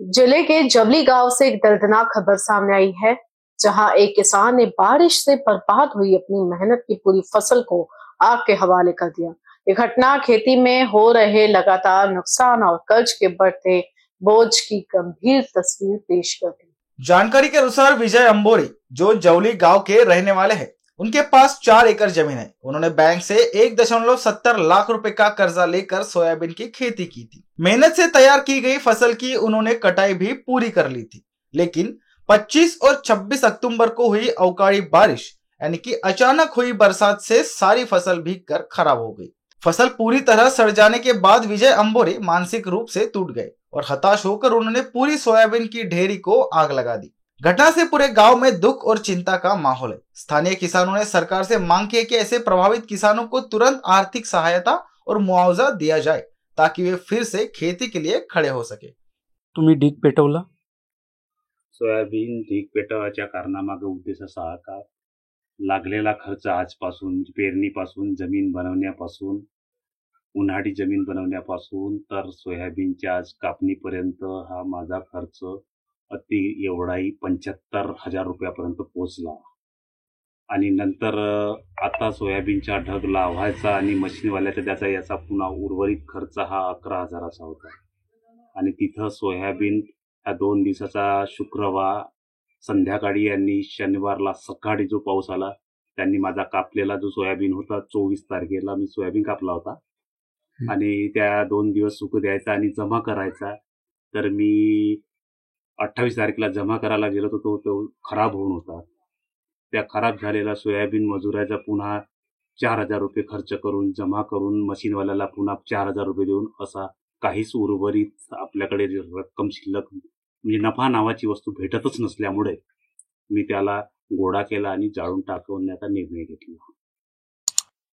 जिले के जबली गांव से एक दर्दनाक खबर सामने आई है, जहां एक किसान ने बारिश से बर्बाद हुई अपनी मेहनत की पूरी फसल को आग के हवाले कर दिया। ये घटना खेती में हो रहे लगातार नुकसान और कर्ज के बढ़ते बोझ की गंभीर तस्वीर पेश करती है। जानकारी के अनुसार विजय अंबोरी, जो जवली गांव के रहने वाले हैं, उनके पास 4 एकड़ जमीन है। उन्होंने बैंक से 1.70 लाख रुपए का कर्जा लेकर सोयाबीन की खेती की थी। मेहनत से तैयार की गई फसल की उन्होंने कटाई भी पूरी कर ली थी, लेकिन 25 और 26 अक्टूबर को हुई अवकाळी बारिश यानी कि अचानक हुई बरसात से सारी फसल भीग कर खराब हो गई। फसल पूरी तरह सड़ जाने के बाद विजय अंबोरी मानसिक रूप से टूट गए और हताश होकर उन्होंने पूरी सोयाबीन की ढेरी को आग लगा दी। घटना से पूरे गांव में दुख और चिंता का माहौल है। स्थानीय किसानों ने सरकार से मांग की है कि ऐसे प्रभावित किसानों को तुरंत आर्थिक सहायता और मुआवजा दिया जाए, ताकि वे फिर से खेती के लिए खड़े हो सके। तुम्ही ढीग पेटवला? सोयाबीन ढीग पेटवायच्या कारणामागे उद्देश असा का लागलेला खर्च आजपासून पेरणीपासून जमीन बनवण्यापासून उन्हाळी जमीन बनवण्यापासून तर सोयाबीनच्या आज कापणीपर्यंत हा माझा खर्च अति एवढाही 75,000 रुपयापर्यंत पोहोचला। आणि नंतर आता सोयाबीनचा ढग लावायचा आणि मशीनवाल्याचा त्याचा याचा पुन्हा उर्वरित खर्च हा 11,000चा होता। आणि तिथं सोयाबीन ह्या 2 दिवसाचा शुक्रवार संध्याकाळी आणि शनिवारला सकाळी जो पाऊस आला त्यांनी माझा कापलेला जो सोयाबीन होता 24 तारखेला मी सोयाबीन कापला होता आणि त्या 2 दिवस सुकू द्यायचा आणि जमा करायचा। तर मी 28 तारखेला जमा करायला गेलो तो खराब होऊन होता। त्या खराब झालेला सोयाबीन मजुराचा पुन्हा 4,000 रुपये खर्च करून जमा करून मशीनवाल्याला पुन्हा 4,000 रुपये देऊन असा काहीच उर्वरित आपल्याकडे रक्कम शिल्लक म्हणजे नफा नावाची वस्तू भेटतच नसल्यामुळे मी त्याला गोळा केला आणि जाळून टाकवण्याचा निर्णय घेतला।